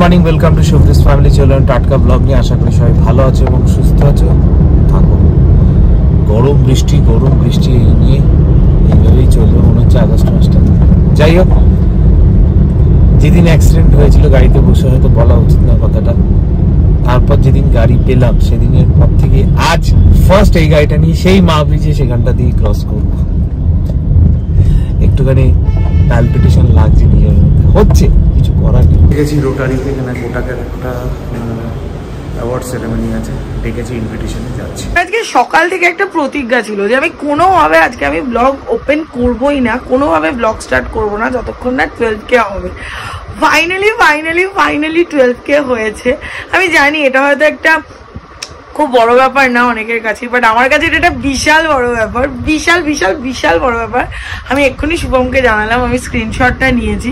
Morning, welcome to শুভদিস family. চলুন টাটকা ব্লগ নিয়ে। আশা করি সবাই ভালো আছো এবং সুস্থ আছো। থাকো। গরম বৃষ্টি এই নিয়ে এইভাবেই চলবে মনে হচ্ছে আগস্ট মাসটা। যাই হোক, যেদিন অ্যাক্সিডেন্ট হয়েছিল গাড়িতে বসে, হয়তো বলা উচিত না কথাটা, তারপর যেদিন গাড়ি পেলাম সেদিনের পর থেকে আজ ফার্স্ট এই গাড়িটা নিয়ে সেই মা ব্রিজে সেখানটা দিয়ে ক্রস করব। একটুখানি প্যালপিটেশন লাগছে নিজের মধ্যে, হচ্ছে কিছু করার নেই। দেখেছি রোটারিতে এখানে কোটাকের একটা অ্যাওয়ার্ড সেরেমনি আছে, ডেকেছি, ইনভিটেশনে যাচ্ছি। আজকে সকাল থেকে একটা প্রতিজ্ঞা ছিল যে আমি কোনোভাবে আজকে আমি ব্লগ ওপেন করবোই না, কোনোভাবে ব্লগ স্টার্ট করবো না যতক্ষণ না 12K হবে। ফাইনালি 12K হয়েছে। আমি জানি এটা হয়তো একটা খুব বড় ব্যাপার না অনেকের কাছে, বাট আমার কাছে এটা একটা বিশাল বড় ব্যাপার, বিশাল বড় ব্যাপার। আমি এক্ষুনি শুভমকে জানালাম, আমি স্ক্রিনশটটা নিয়েছি,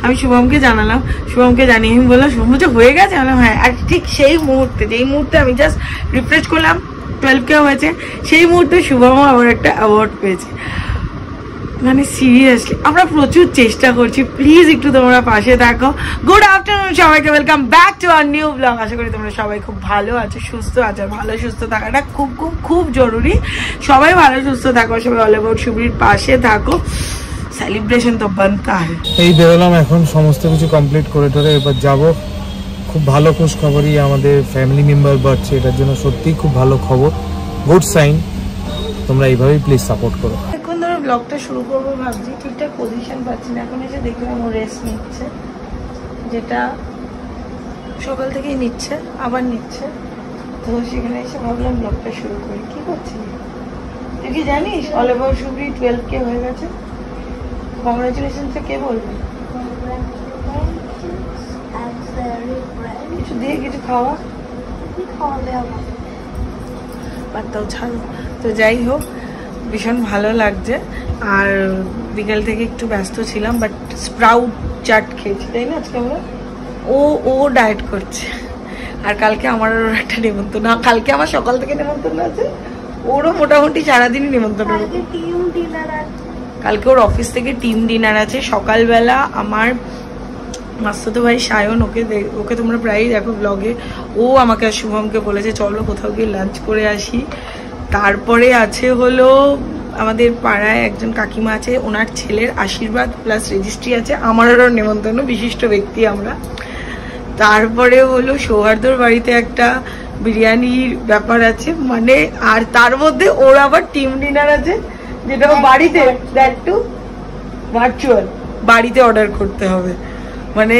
আমি শুভমকে জানালাম, শুভমকে জানিয়ে আমি বললাম শুভম যে হয়ে গেছে। আমি হ্যাঁ। আর ঠিক সেই মুহূর্তে, যেই মুহূর্তে আমি জাস্ট রিফ্রেশ করলাম 12K হয়েছে, সেই মুহূর্তে শুভম আবার একটা অ্যাওয়ার্ড পেয়েছে। মানে সিরিয়াসলি আমরা প্রচুর চেষ্টা করছি, প্লিজ একটু তোমরা পাশে থাকো। গুড আফটারনুন সবাইকে, welcome back to our new blog. আশা করি তোমরা সবাই খুব ভালো আছো, সুস্থ আছো। ভালো সুস্থ থাকাটা খুব জরুরি। সবাই ভালো সুস্থ থাকো, সবাই অল অ্যাবাউট শুভ্রির পাশে থাকো। সেলিব্রেশন তো বানতা है। এই বেরোলাম এখন, সমস্ত কিছু কমপ্লিট করে টোরে এবার যাবো। খুব ভালো খুশ খবরই আমাদের ফ্যামিলি মেম্বার বাড়ছে, এটার জন্য সত্যিই খুব ভালো খবর, গুড সাইন। তোমরা এইভাবেই প্লিজ সাপোর্ট করো। এখন ধরো ব্লগটা শুরু করবো ভাবছি, ঠিকঠাক পজিশন পাচ্ছি না। এখন এসে দেখলাম ও রেস্ট নিচ্ছে, যেটা সকাল থেকেই নিচ্ছে, আবার নিচ্ছে। তো সেখানে এসে ভাবলাম ব্লগটা শুরু করি। কি করছিস তুই? কি জানিস অল অ্যাবাউট শুভ্রি 12K হয়ে গেছে? কংগ্রাচুলেশনটা কে বলবে? কিছু দিয়ে কিছু খাওয়া বার্তাও ছাড়ো। তো যাই হোক, ভীষণ ভালো লাগছে। আর বিকেল থেকে একটু ব্যস্ত ছিলাম, বাট স্প্রাউট চাট খেয়েছি, তাই না আজকে আমরা। ও ডায়েট করছে। আর কালকে আমার একটা নেমন্তন্ন, কালকে আমার সকাল থেকে নেমন্তন্ন আছে, ওরও মোটামুটি সারাদিনই নেমন্তন্ন। কালকে ওর অফিস থেকে টিম ডিনার আছে সকালবেলা। আমার মাস্তুতো ভাই সায়ন, ওকে তোমরা প্রায়ই দেখো ব্লগে, ও আমাকে আর শুভমকে বলেছে চলো কোথাও গিয়ে লাঞ্চ করে আসি। তারপরে আছে হলো আমাদের পাড়ায় একজন কাকিমা আছে, ওনার ছেলের আশীর্বাদ প্লাস রেজিস্ট্রি আছে, আমারও নেমন্তন্ন, বিশিষ্ট ব্যক্তি আমরা। তারপরে হলো সৌহার্দ্যর বাড়িতে একটা বিরিয়ানির ব্যাপার আছে, মানে। আর তার মধ্যে ওর আবার টিম ডিনার আছে, যেটা বাড়িতে, দ্যাট টু ভার্চুয়াল, বাড়িতে অর্ডার করতে হবে। মানে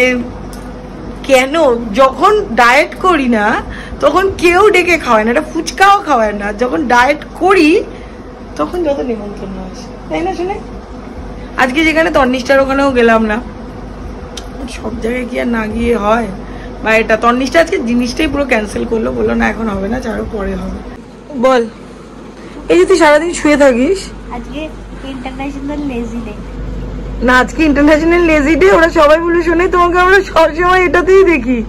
কেন, যখন ডায়েট করি না তখন কেউ ডেকে খাওয়ায় না, এটা ফুচকাও খাওয়ায় না। যখন ডায়েট করি তখন যত নিমন্ত্রণ আসে, তাই না শুনে? আজকে যেখানে তন্নিষ্ঠার ওখানেও গেলাম না, সব জায়গায় কি আর না গিয়ে হয়? বা এটা তন্নিষ্ঠা আজকে জিনিসটাই পুরো ক্যান্সেল করলো, বললো না এখন হবে না, ছাড়ো পরে হবে। বল, এই যে তুই সারাদিন শুয়ে থাকিস, আজকে ইন্টারন্যাশনাল লেজি ডে না, আজকে ইন্টারন্যাশনাল লেজি ডে। ওরা সবাই বলে শোনে, তোমাকে আমরা সবসময় এটাতেই দেখি।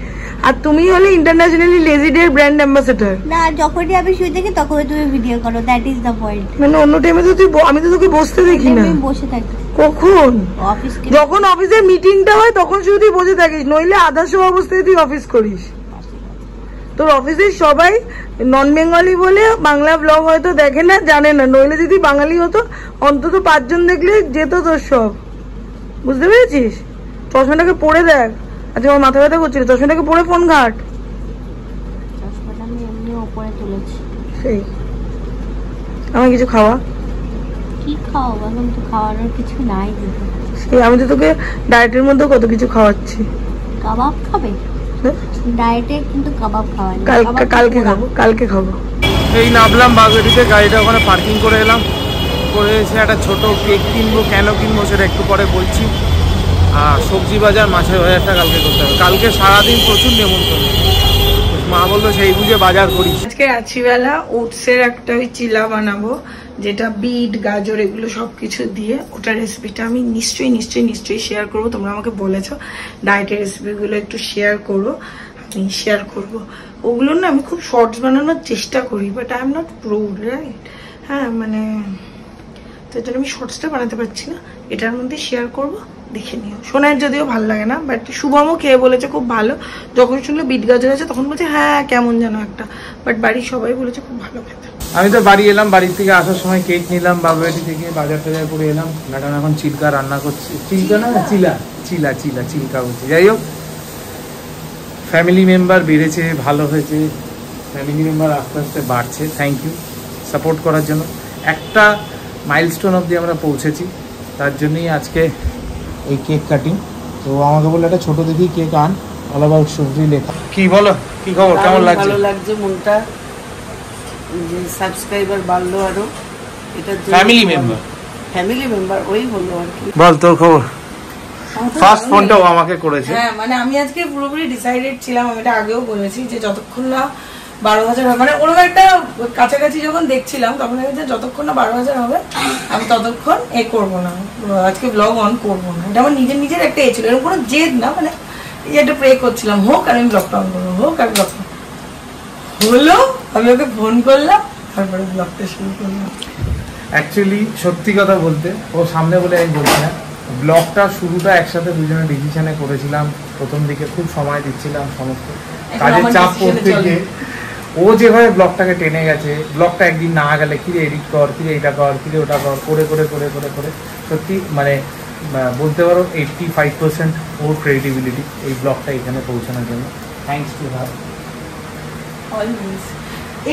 আর তুমি হলে internationally lazy day brand ambassador. না, যখনই আমি শুয়ে থাকি তখনই তুমি ভিডিও করো, দ্যাট ইজ দ্য পয়েন্ট। মানে অন্য টাইমে তো তুই, আমি তো তোকে বসতে দেখি না। আমি বসে থাকি কখন? অফিস, যখন অফিসের মিটিংটা হয় তখন শুধু তুই বসে থাকিস, নইলে আধা সময় অবস্থায় তুই অফিস করিস। তোর অফিসের সবাই নন বেঙ্গলি বলে বাংলা ব্লগ হয়তো দেখে না, জানে না। নইলে যদি বাঙালি হতো অন্তত 5 জন দেখলে যেত তোর সব। বুঝতে পেরেছিস? চশমাটাকে পরে দেখ, আচ্ছা আমার মাথা ব্যথা করছিল, চশমাটাকে পরে ফোন ঘাট। চশমাটা আমি এমনি উপরে তুলেছি। সেই আমার কিছু খাওয়া, কি খাও? এখন তো খাওয়ানোর কিছু নাই দিদি। সেই আমি তো তোকে ডায়েটের মধ্যে কত কিছু খাওয়াচ্ছি। কাবাব খাবে? ডায়েটে কিন্তু কাবাব খাওয়াই না। কালকে খাবো। এই নামলাম বাগেরিতে, গাড়িটা ওখানে পার্কিং করে এলাম, করে এসে একটা ছোট কেক কিনবো। কেন কিনবো সেটা একটু পরে বলছি। আর সবজি বাজার, মাছের বাজারটা কালকে করতে হবে। কালকে সারাদিন প্রচুর নেমন্তন্ন, মা বললো সেই বুঝে বাজার করি। আজকে রাত্রিবেলা ওটসের একটা ওই চিলা বানাবো, যেটা বিট গাজর এগুলো সবকিছু দিয়ে। ওটার রেসিপিটা আমি নিশ্চয়ই শেয়ার করবো। তোমরা আমাকে বলেছো ডায়েটের রেসিপিগুলো একটু শেয়ার করো, আমি শেয়ার করবো। ওগুলো না আমি খুব শর্টস বানানোর চেষ্টা করি, but I am not pro, right? হ্যাঁ, মানে তো জন্য আমি শর্টসটা বানাতে পারছি না। এটার মধ্যে শেয়ার করবো, দেখে নিও। সোনার যদিও ভালো লাগে না, বাট শুভমও খেয়ে বলেছে খুব ভালো। যখন শুনলো বিট গাজর আছে তখন বলছে হ্যাঁ কেমন যেন একটা, বাট বাড়ির সবাই বলেছে খুব ভালো খেতে। আমি তো বাড়ি এলাম, বাড়ির থেকে আসার সময় কেক নিলাম বাবুবাড়ি থেকে, বাজার টাজার করে এলাম। ম্যাডাম এখন চিল্কা রান্না করছে, চিল্কা না চিল্কা বলছে। যাই হোক, ফ্যামিলি মেম্বার বেড়েছে, ভালো হয়েছে, ফ্যামিলি মেম্বার আস্তে আস্তে বাড়ছে। থ্যাংক ইউ সাপোর্ট করার জন্য। একটা মাইলস্টোন অবধি আমরা পৌঁছেছি, তার জন্যই আজকে এই কেক কাটিং। তো আমাকে বললো একটা ছোটো দেখি কেক আন, অল অ্যাবাউট সবজি লেখা। কি বলো, কি খবর, কেমন লাগছে? ভালো লাগছে মনটা, যে সাবস্ক্রাইবার বাড়লো আরো, এটা ফ্যামিলি মেম্বার ওই হলো আর কি। বল তোর খবর। ফার্স্ট ফোনটাও আমাকে করেছে। হ্যাঁ মানে আমি আজকে পুরোপুরি ডিসাইডেড ছিলাম, আমি এটা আগেও বলেছি যে যতক্ষণ না 12,000 হবে, মানে ওরকম একটা কাছাকাছি যখন দেখছিলাম তখন যতক্ষণ না 12,000 হবে আমি ততক্ষণ করবো না, আজকে ব্লগ অন করবো না। এটা আমার নিজের একটা ছিল, এরকম কোনো জেদ না, মানে এই একটা প্রে করছিলাম হোক আর আমি ব্লগটা অন করবো, হোক আর ব্লগ হলো। আমি ওকে ফোন করলাম, তারপরে ব্লগটা শুরু করলাম। অ্যাকচুয়ালি সত্যি কথা বলতে, ও সামনে বলে আমি বলছি না, ব্লগটা শুরুটা একসাথে দুজনে ডিসিশনে করেছিলাম। প্রথম দিকে খুব সময় দিচ্ছিলাম, সমস্ত কাজের চাপ করতে গিয়ে ও যেভাবে ব্লগটাকে টেনে গেছে, ব্লগটা একদিন না গেলে কিরে এডিট কর, কিরে এটা কর, কিরে ওটা কর, করে করে করে করে করে সত্যি মানে বলতে পারো 85% ওর ক্রেডিবিলিটি এই ব্লগটা এখানে পৌঁছানোর জন্য। Thanks to her always.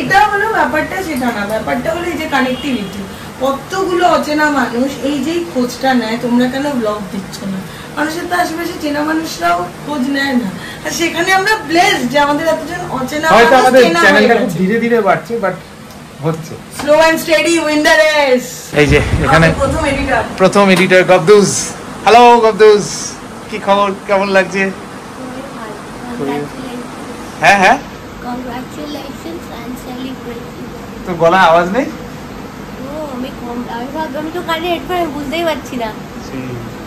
এটা হলো ব্যাপারটা, সেটা না, ব্যাপারটা হলো এই যে কানেক্টিভিটি। কতগুলো অচেনা মানুষ এই যে খোঁজটা নেয়, তোমরা কেন ব্লগ দিচ্ছ না? মানুষের তো আশেপাশে চেনা মানুষরাও খোঁজ নেয় না, আর সেখানে আমরা ব্লেসড যে আমাদের এতজন অচেনা হয়তো আমাদের চ্যানেলটা খুব ধীরে ধীরে বাড়ছে, বাট হচ্ছে। Slow and steady win the race. এই যে এখানে প্রথম এডিটর গবদুজ। হ্যালো গবদুজ, কি খবর, কেমন লাগছে? হ্যাঁ হ্যাঁ, কংগ্রাচুলেশনস এন্ড সেলিব্রেশন। তোর গলা আওয়াজ নেই? আমি তো কানে হেডফোন বুঝতেই পারছি না।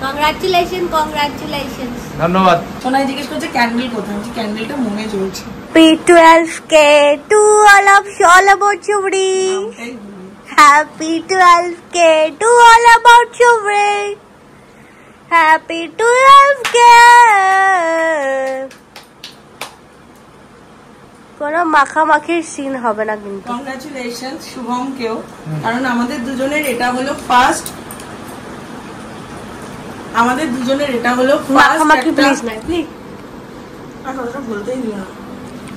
কংগ্রাচুলেশনস। ধন্যবাদ। সোনাই জিজ্ঞেস করছে ক্যান্ডেল কোথায়, আমি ক্যান্ডেলটা মনে জ্বলছে। P12K to all about Chubri. Happy 12K to all about Chubri. Happy 12K. কোনো মাখামাখির সিন হবে না কিন্তু। কংগ্রাচুলেশন শুভমকেও, কারণ আমাদের দুজনের এটা হলো ফার্স্ট, মাখামাখি প্লিজ না, প্লিজ। আর কথাটা বলতেই দিও না।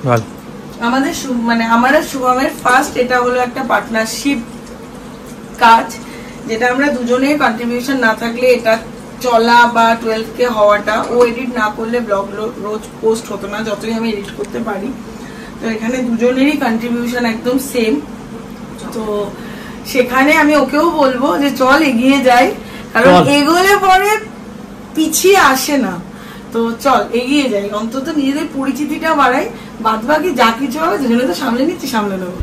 বল। আমাদের মানে আমার শুভমের ফার্স্ট এটা হলো একটা পার্টনারশিপ কাজ, যেটা আমরা দুজনের কন্ট্রিবিউশন না থাকলে এটা চলা বা 12K হওয়াটা, ও এডিট না করলে ব্লগ রোজ পোস্ট হতো না, যতই আমি এডিট করতে পারি। তো এখানে দুজনেরই কন্ট্রিবিউশন একদম সেম। তো সেখানে আমি ওকেও বলবো যে চল এগিয়ে যাই, কারণ এগোলে পরে পিছিয়ে আসে না। তো চল এগিয়ে যাই, অন্তত নিজেদের পরিচিতিটা বাড়াই, বাদ বাকি যা কিছু হবে দুজনে তো সামলে নিচ্ছি, সামলে নেবো।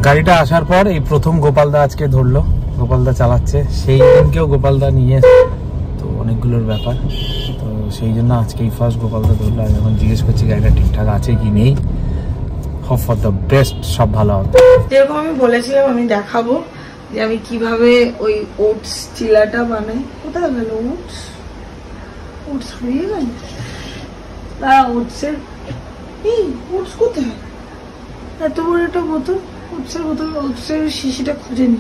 গাড়িটা আসার পর এই প্রথম গোপালদা আজকে ধরলো, গোপালদা চালাচ্ছে। সেই দিনকেও গোপালদা নিয়ে, তো অনেকগুলোর ব্যাপার, তো সেই জন্য আজকেই ফার্স্ট গোপালদা ধরলো। আমি এখন জিজ্ঞেস করছি গাড়িটা ঠিকঠাক আছে কি নেই। হোপ ফর দ্য বেস্ট, সব ভালো হবে। যেরকম আমি বলেছিলাম আমি দেখাবো যে আমি কিভাবে ওই ওটস চিলাটা বানাই। কোথায় গেল ওটস হয়ে গেল? ওটসের ওটস কোথায়? এত বড় একটা বোতল, ওটসের শিশিটা খুঁজে নি।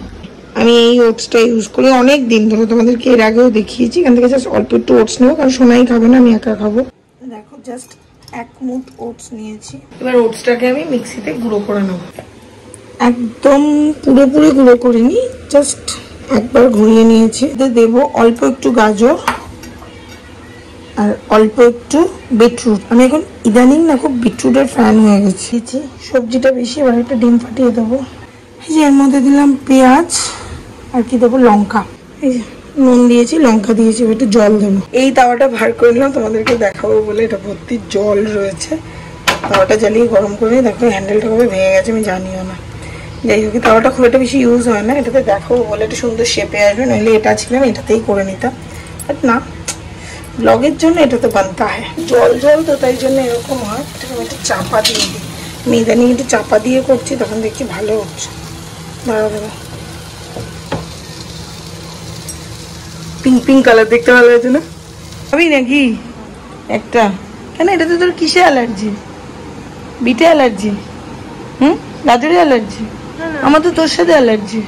আমি এই ওটসটা ইউজ করি অনেক দিন ধরে, তোমাদেরকে এর আগেও দেখিয়েছি। এখান থেকে জাস্ট অল্প একটু ওটস নেবো, কারণ সোনাই খাবে না, আমি একা খাবো। দেখো জাস্ট এক মুঠ ওটস নিয়েছি। এবার ওটসটাকে আমি মিক্সিতে গুঁড়ো করে নেব। একদম পুরোপুরি গুঁড়ো করিনি, জাস্ট একবার ঘুরিয়ে নিয়েছি। দেবো অল্প একটু গাজর আর অল্প একটু বিটরুট। আমি এখন ইদানিং না খুব বিটরুটের ফ্যান হয়ে গেছি। সবজিটা বেশি, এবার একটা ডিম ফাটিয়ে দেবো। এই যে এর মধ্যে দিলাম পেঁয়াজ আর কি দেবো, লঙ্কা। এই যে নুন দিয়েছি, লঙ্কা দিয়েছি, একটু জল দেবো। এই তাওয়াটা ভার করে নিলাম তোমাদেরকে দেখাবো বলে, এটা ভর্তি জল রয়েছে। তাওয়াটা জ্বালিয়ে গরম করে নিই। দেখো হ্যান্ডেলটা কবে ভেঙে গেছে আমি জানিও না। যাই হোক, তাওয়াটা খুব একটা বেশি ইউজ হয় না, এটাতে দেখাবো বলে একটা সুন্দর শেপে আসবে। নইলে এটা ছিলাম এটাতেই করে নিতাম, বাট না, ব্লগের জন্য এটাতে বানতে হয়। জল জল তো তাই জন্য এরকম হয়। এটাকে আমি একটু চাপা দিয়ে দিই। আমি ইদানিং একটু চাপা দিয়ে করছি, তখন দেখছি ভালো হচ্ছে। দাঁড়া দাঁড়া, পিঙ্ক পিঙ্ক কালার দেখতে ভালো হয়েছে না? খাবি নাকি একটা? কেন, এটাতে তোর কিসে অ্যালার্জি? বিটে অ্যালার্জি? গাজরে অ্যালার্জি? আমার তো তোর সাথে অ্যালার্জি।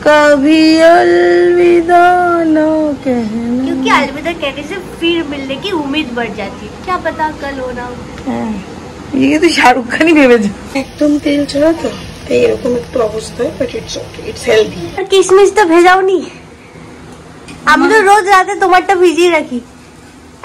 कभी अलविदा ना कहना, क्योंकि अलविदा कहने से फिर मिलने की उम्मीद बढ़ जाती है, क्या पता कल हो ना हो। ये तो शाहरुख खान ही ভেবেছে। একদম তেল ছাড়া তো তাই এরকম একটু অবস্থা, but it's okay, it's healthy. আর কিশমিশ তো ভেজাও নি, আমি তো রোজ রাতে তোমারটা ভিজিয়ে রাখি,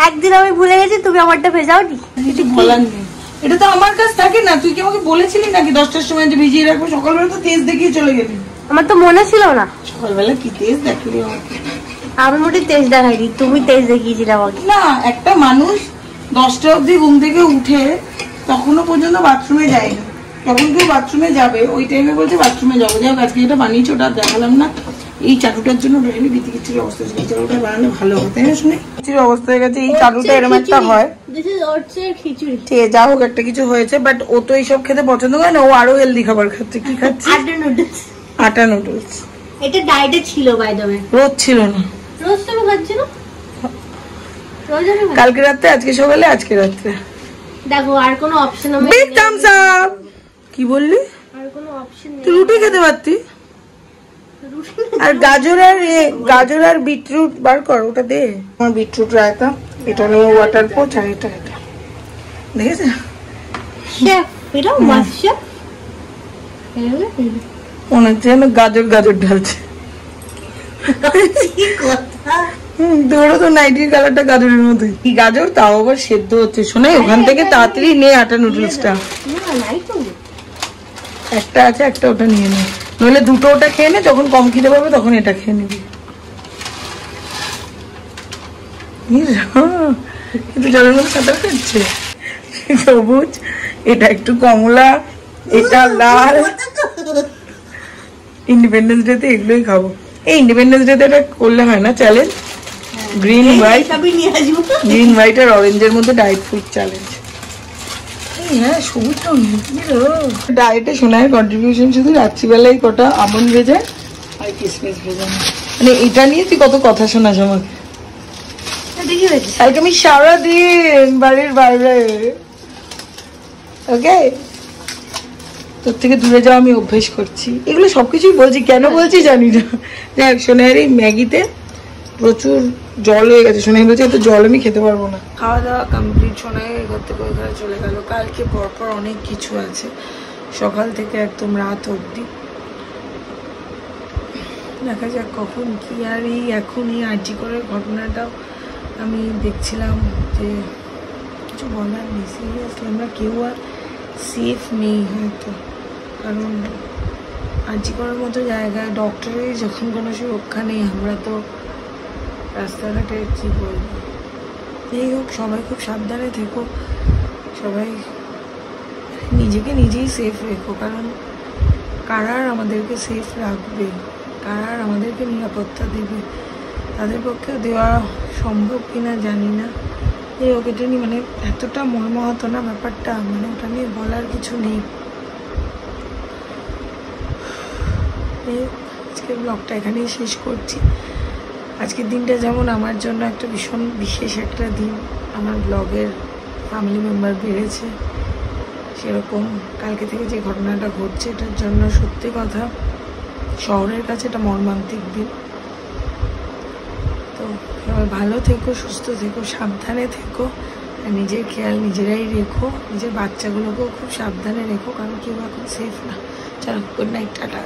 একদিন আমি ভুলে গেছি, তুমি আমারটা ভেজাও নি। কিছু বলার নেই, এটা তো আমার কাছে থাকে না। তুই কি আমাকে বলেছিলি নাকি 10টার সময় যে ভিজিয়ে রাখবো? সকালবেলা তো তেজ দেখিয়ে চলে গেলি। আমার তো মনে ছিল না। সকালবেলা কি তেজ দেখলি আমাকে? আমি মোটে তেজ দেখাইনি, তুমি তেজ দেখিয়েছিলে আমাকে। না, একটা মানুষ 10টা অবধি ঘুম থেকে উঠে তখনও পর্যন্ত বাথরুমে যায়নি। যখন কেউ বাথরুমে যাবে ওই টাইমে বলছে বাথরুমে যাবো। যাই হোক, আজকে এটা বানিয়েছে, ওটা দেখালাম না। এই চাটুটার জন্য রেলি বিতিকিচির অবস্থা হচ্ছে। এই চাটুটা বানালে ভালো হবে, তাই না? শুনে কিচির অবস্থা হয়ে গেছে। এই চাটুটা এরকম একটা হয়, খিচুড়ি। ঠিক আছে, যা হোক একটা কিছু হয়েছে। বাট ও তো এইসব খেতে পছন্দ করে না, ও আরো হেলদি খাবার খাচ্ছে। কি খাচ্ছে? আটা নুডলস। এটা ডায়েটে ছিল বাই দ্য ওয়ে। রোজ ছিল না, রোজ তো খাচ্ছি না, রোজ আমি খাই। কালকে রাতে, আজকে সকালে, আজকে রাতে। দেখো আর কোনো অপশন আমি বিগ থামস আপ। কি বললি? আর কোনো অপশন নেই। তুই রুটি খেতে পারতি। আর গাজর আর বিটরুট বার কর, ওটা দে। আমার বিটরুট রায়তা, এটা নিয়ে ওয়াটার পোচ, আর এটা দেখেছে শেফ, এটা মাস্টার শেফ। মনে হচ্ছে যেন গাজর ঢালছে। ধরো তো নাইটির কালারটা গাজরের মতোই। কি গাজর, তাও আবার সেদ্ধ হচ্ছে। শোনে, ওখান থেকে তাড়াতাড়ি নে আটা নুডলসটা। একটা আছে, একটা ওটা নিয়ে নে, নইলে দুটো ওটা খেয়ে নে। যখন কম খিদে পাবে তখন এটা খেয়ে নিবি। কিন্তু জলের মধ্যে সাঁতার কাটছে। সবুজ, এটা একটু কমলা, এটা লাল। ইন্ডিপেন্ডেন্স ডে তে এগুলোই খাবো। এই ইন্ডিপেন্ডেন্স ডে তে এটা করলে হয় না চ্যালেঞ্জ? গ্রিন হোয়াইট আর অরেঞ্জের মধ্যে ডায়েট ফুড চ্যালেঞ্জ। হ্যাঁ, সবুজটা ডায়েটে সোনার কন্ট্রিবিউশন শুধু রাত্রিবেলায় কটা আমন্ড ভেজা আর কিসমিস ভেজা। মানে এটা নিয়ে তুই কত কথা শোনাস আমাকে। কালকে আমি সারাদিন বাড়ির বাইরে, ওকে, তোর থেকে দূরে যাওয়া আমি অভ্যেস করছি। এগুলো সবকিছুই বলছি, কেন বলছি জানি না। যাই হোক, সোনার এই ম্যাগিতে প্রচুর জল হয়ে গেছে। সোনাই বলছে এত জল আমি খেতে পারবো না। খাওয়া দাওয়া কমপ্লিট, সোনাই এখান থেকে ওইখানে চলে গেল। কালকে পরপর অনেক কিছু আছে, সকাল থেকে একদম রাত অবধি। দেখা যাক কখন কি। আর এই এখন এই আর্জি করে ঘটনাটাও আমি দেখছিলাম যে কিছু বলার নেই। সিরিয়াসলি আমরা কেউ আর সেফ নেই হয়তো, কারণ আর্জি করার মতো জায়গায় ডক্টরের যখন কোনো সুরক্ষা নেই, আমরা তো রাস্তাঘাটে কি বলবো। যাই হোক, সবাই খুব সাবধানে থেকো, সবাই নিজেকে নিজেই সেফ রেখো। কারণ কারা আমাদেরকে সেফ রাখবে, কারা আমাদেরকে নিরাপত্তা দেবে, তাদের পক্ষে দেওয়া সম্ভব কিনা জানি না। এই হোক, এটা নিয়ে মানে এতটা মর্মাহত না ব্যাপারটা, মানে ওটা নিয়ে বলার কিছু নেই। আজকের ব্লগটা এখানেই শেষ করছি। আজকের দিনটা যেমন আমার জন্য একটা ভীষণ বিশেষ একটা দিন, আমার ব্লগের ফ্যামিলি মেম্বার বেড়েছে, সেরকম কালকে থেকে যে ঘটনাটা ঘটছে এটার জন্য সত্যি কথা শহরের কাছে এটা মর্মান্তিক দিন। তো সবাই ভালো থেকো, সুস্থ থেকো, সাবধানে থেকো, আর নিজের খেয়াল নিজেরাই রেখো। নিজের বাচ্চাগুলোকেও খুব সাবধানে রেখো, কারণ কেউ এখন সেফ না। চলো, গুড নাইট, টাটা।